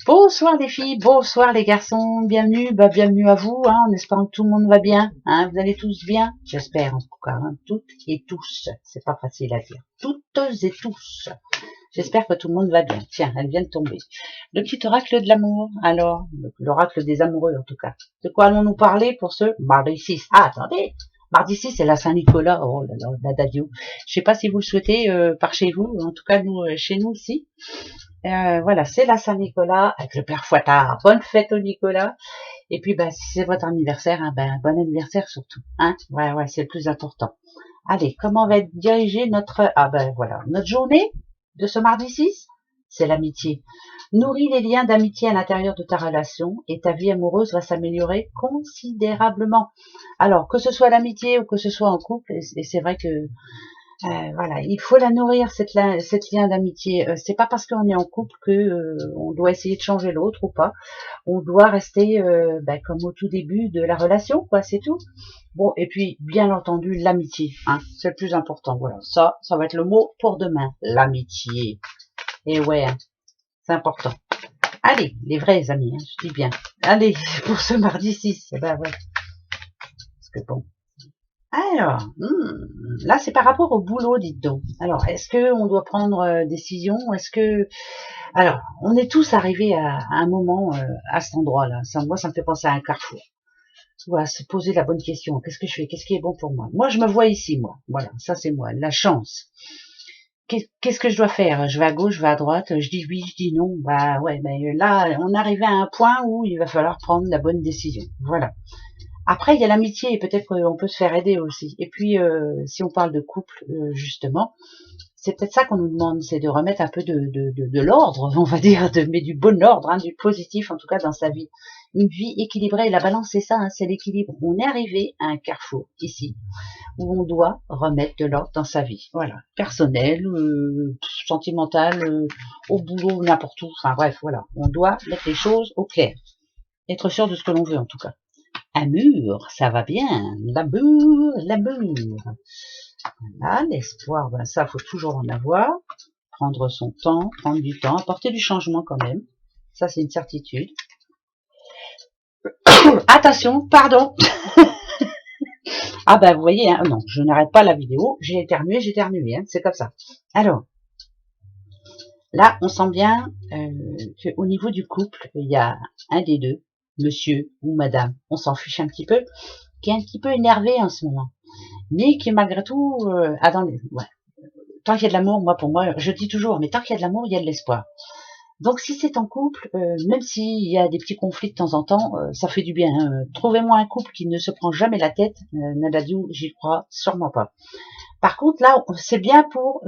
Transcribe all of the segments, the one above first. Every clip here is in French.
Bonsoir les filles, bonsoir les garçons, bienvenue à vous, en espérant que tout le monde va bien, vous allez tous bien, j'espère en tout cas, toutes et tous, c'est pas facile à dire, toutes et tous, j'espère que tout le monde va bien. Tiens, elle vient de tomber. Le petit oracle de l'amour, alors, l'oracle des amoureux en tout cas. De quoi allons-nous parler pour ce mardi 6? Ah, attendez, mardi 6 c'est la Saint-Nicolas, oh là là, la dadio. Je sais pas si vous le souhaitez par chez vous, en tout cas nous, chez nous ici. Voilà, c'est la Saint-Nicolas avec le Père Fouettard. Bonne fête au Nicolas. Et puis, si c'est votre anniversaire, bon anniversaire surtout. Ouais, c'est le plus important. Allez, comment va être dirigée notre, notre journée de ce mardi 6? C'est l'amitié. Nourris les liens d'amitié à l'intérieur de ta relation et ta vie amoureuse va s'améliorer considérablement. Alors, que ce soit l'amitié ou que ce soit en couple, et c'est vrai que voilà, il faut la nourrir cette lien d'amitié. C'est pas parce qu'on est en couple que on doit essayer de changer l'autre ou pas. On doit rester comme au tout début de la relation, quoi, c'est tout. Bon, et puis bien entendu l'amitié, c'est le plus important. Voilà, ça va être le mot pour demain, l'amitié. Et ouais, c'est important. Allez, les vrais amis, je dis bien. Allez, pour ce mardi 6, ouais. Parce que bon. Alors, là c'est par rapport au boulot, dites donc. Alors, est-ce que on doit prendre décision? Est-ce que, alors, on est tous arrivés à un moment à cet endroit-là. Moi, ça me fait penser à un carrefour. Voilà, se poser la bonne question. Qu'est-ce que je fais? Qu'est-ce qui est bon pour moi? Moi, je me vois ici, moi. Voilà, ça c'est moi, la chance. Qu'est-ce que je dois faire? Je vais à gauche, je vais à droite, je dis oui, je dis non. Bah ouais, mais là, on est arrivé à un point où il va falloir prendre la bonne décision. Voilà. Après, il y a l'amitié, et peut-être qu'on peut se faire aider aussi. Et puis, si on parle de couple, justement, c'est peut-être ça qu'on nous demande, c'est de remettre un peu de l'ordre, on va dire, mais du bon ordre, du positif en tout cas dans sa vie. Une vie équilibrée, la balance c'est ça, c'est l'équilibre. On est arrivé à un carrefour ici, où on doit remettre de l'ordre dans sa vie. Voilà, personnel, sentimental, au boulot, n'importe où, enfin bref, voilà. On doit mettre les choses au clair, être sûr de ce que l'on veut en tout cas. Un mur, ça va bien. L'amour. Voilà, l'espoir, ça, faut toujours en avoir. Prendre son temps, prendre du temps, apporter du changement quand même. Ça, c'est une certitude. Attention, pardon. Vous voyez, non, je n'arrête pas la vidéo. J'ai éternué, c'est comme ça. Alors, là, on sent bien qu'au niveau du couple, il y a un des deux, monsieur ou madame, on s'en fiche un petit peu, qui est un petit peu énervé en ce moment. Mais qui malgré tout tant qu'il y a de l'amour, pour moi, je dis toujours, mais tant qu'il y a de l'amour, il y a de l'espoir. Donc si c'est en couple, même s'il y a des petits conflits de temps en temps, ça fait du bien. Trouvez-moi un couple qui ne se prend jamais la tête, Nadadiou, j'y crois sûrement pas. Par contre, là, c'est bien pour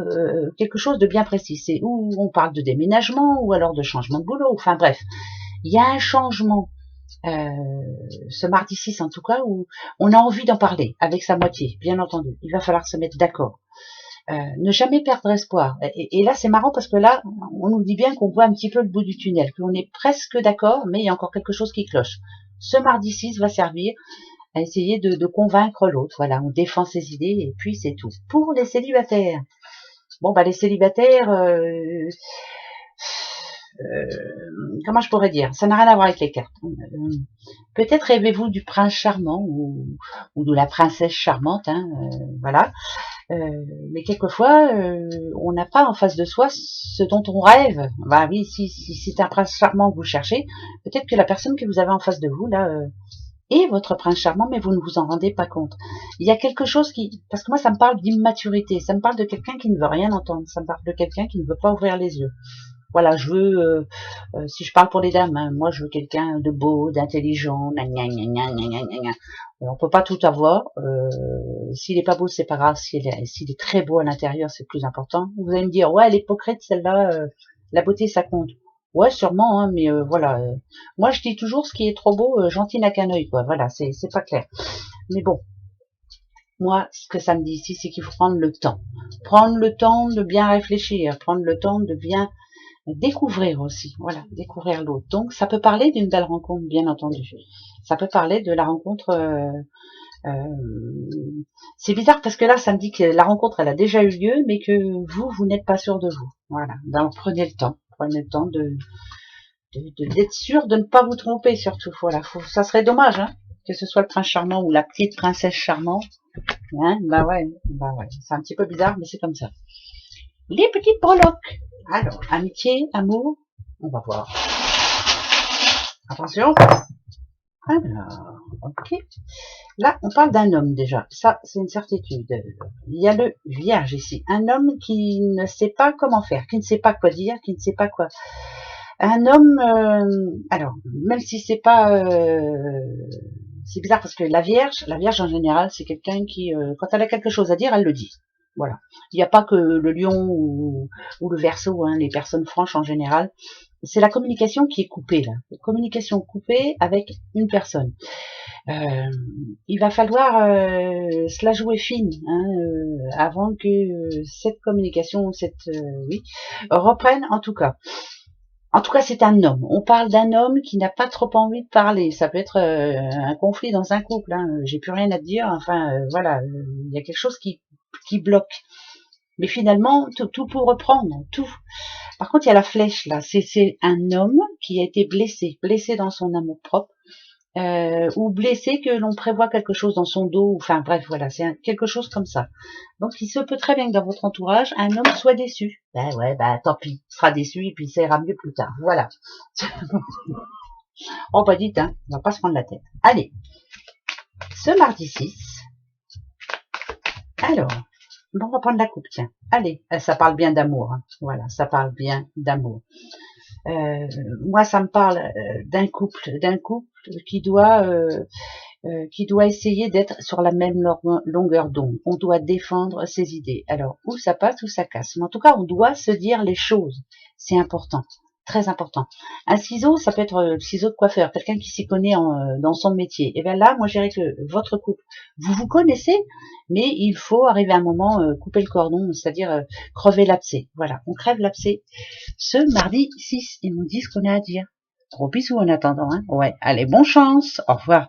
quelque chose de bien précis. C'est où on parle de déménagement ou alors de changement de boulot. Enfin bref, il y a un changement. Ce mardi 6 en tout cas, où on a envie d'en parler avec sa moitié, bien entendu. Il va falloir se mettre d'accord. Ne jamais perdre espoir. Et là, c'est marrant parce que là, on nous dit bien qu'on voit un petit peu le bout du tunnel, qu'on est presque d'accord, mais il y a encore quelque chose qui cloche. Ce mardi 6 va servir à essayer de convaincre l'autre. Voilà, on défend ses idées et puis c'est tout. Pour les célibataires, les célibataires, comment je pourrais dire? Ça n'a rien à voir avec les cartes. Peut-être rêvez-vous du prince charmant ou de la princesse charmante, voilà. Mais quelquefois, on n'a pas en face de soi ce dont on rêve. Bah oui, si c'est un prince charmant que vous cherchez, peut-être que la personne que vous avez en face de vous, là, est votre prince charmant, mais vous ne vous en rendez pas compte. Il y a quelque chose parce que moi, ça me parle d'immaturité, ça me parle de quelqu'un qui ne veut rien entendre, ça me parle de quelqu'un qui ne veut pas ouvrir les yeux. Voilà, je veux, si je parle pour les dames, moi je veux quelqu'un de beau, d'intelligent, on peut pas tout avoir. S'il est pas beau, c'est pas grave. S'il est très beau à l'intérieur, c'est plus important. Vous allez me dire, ouais, elle est hypocrite celle-là, la beauté ça compte. Ouais, sûrement, mais voilà. Moi je dis toujours, ce qui est trop beau, gentil n'a qu'un œil, quoi. Voilà, c'est pas clair. Mais bon, moi, ce que ça me dit ici, c'est qu'il faut prendre le temps. Prendre le temps de bien réfléchir, prendre le temps de bien découvrir aussi, voilà, découvrir l'autre. Donc, ça peut parler d'une belle rencontre, bien entendu. Ça peut parler de la rencontre. C'est bizarre parce que là, ça me dit que la rencontre, elle a déjà eu lieu, mais que vous n'êtes pas sûr de vous. Voilà. Donc, prenez le temps d'être sûr de ne pas vous tromper surtout. Voilà, ça serait dommage, hein, que ce soit le prince charmant ou la petite princesse charmante. Hein, bah ouais, c'est un petit peu bizarre, mais c'est comme ça. Les petites breloques. Alors, amitié, amour, on va voir. Attention. Alors, ok. Là, on parle d'un homme déjà. Ça, c'est une certitude. Il y a le vierge ici. Un homme qui ne sait pas comment faire, qui ne sait pas quoi dire, qui ne sait pas quoi. Un homme, alors, même si c'est pas... c'est bizarre parce que la Vierge en général, c'est quelqu'un qui, quand elle a quelque chose à dire, elle le dit. Voilà. Il n'y a pas que le lion ou le Verseau, hein, les personnes franches en général. C'est la communication qui est coupée là. La communication coupée avec une personne. Il va falloir se la jouer fine hein, avant que cette communication, oui, reprenne en tout cas. En tout cas, c'est un homme. On parle d'un homme qui n'a pas trop envie de parler. Ça peut être un conflit dans un couple. Hein. J'ai plus rien à te dire. Enfin, voilà, il y a quelque chose qui bloque. Mais finalement, tout pour reprendre, tout. Par contre, il y a la flèche là. C'est un homme qui a été blessé dans son amour propre. Ou blessé que l'on prévoit quelque chose dans son dos, enfin bref, voilà, c'est quelque chose comme ça. Donc il se peut très bien que dans votre entourage, un homme soit déçu. Ben ouais, ben tant pis, il sera déçu et puis ça ira mieux plus tard. Voilà. Oh pas dites, hein, on va pas se prendre la tête. Allez, ce mardi 6, alors, bon, on va prendre la coupe, tiens. Allez, ça parle bien d'amour, hein. Voilà, ça parle bien d'amour. Moi, ça me parle d'un couple qui doit essayer d'être sur la même longueur d'onde. On doit défendre ses idées. Alors, ou ça passe ou ça casse. Mais en tout cas, on doit se dire les choses. C'est important, très important. Un ciseau, ça peut être le ciseau de coiffeur, quelqu'un qui s'y connaît dans son métier. Et bien là, moi, je dirais que votre couple, vous vous connaissez, mais il faut arriver à un moment, couper le cordon, c'est-à-dire crever l'abcès. Voilà, on crève l'abcès ce mardi 6. Ils nous disent ce qu'on a à dire. Gros bisous en attendant. Hein. Ouais, allez, bonne chance. Au revoir.